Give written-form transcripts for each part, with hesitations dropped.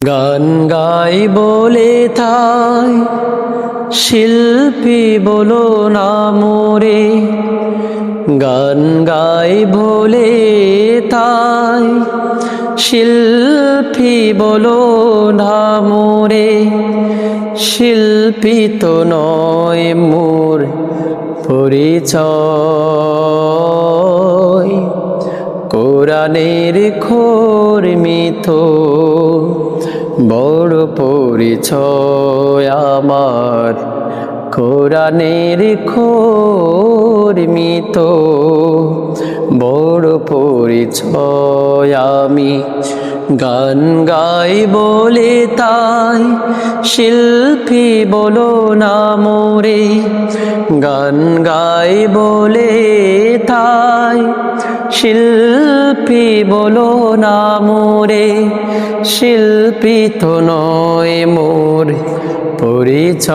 গান গাই বলে থাই শিল্পী বলো না মোরে, গান গাই বলে থাই শিল্পী বলো না মোরে। শিল্পী তো নয় মোর পরিচয়, কোরআনের খর্মিত বড় পরিচয় আমার। কোরআনের খর্মিত বড় পরিচয় আমি। গান গাই বলে তাই শিল্পী বলো না মোরে, গান গাই বলে তাই শিল্পী বলো না মোরে। শিল্পী তো নয় মোর পরিচয়,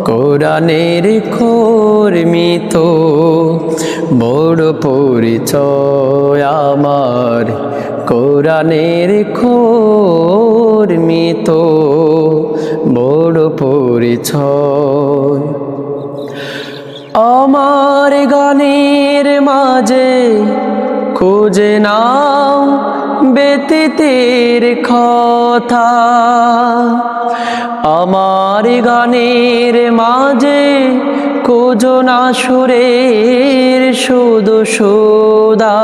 কোরআনের খর্মিত বড় পরিচয় আমার। কোরআনের খর্মিত বড় পরিচয়। আমার গানের মাঝে খুঁজে নাও ব্যতীতের কথা, আমার গানের মাঝে খুঁজো না সুরের শুধু সুধা।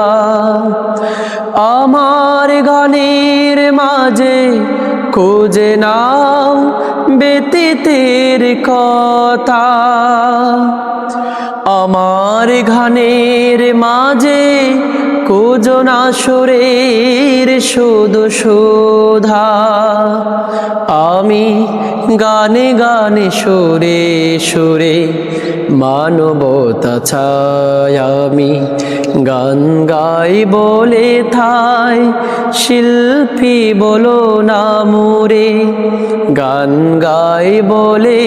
আমার গানের মাঝে খুঁজে নাও ব্যতীতের কথা, আমার গানের মাঝে খুঁজো না সুরের শুধু সুধা। আমি গানে গানে সুরে সুরে মানবতা চাই আমি। গান গাই বলে থাই শিল্পী বলো না মোরে, গান গাই বলে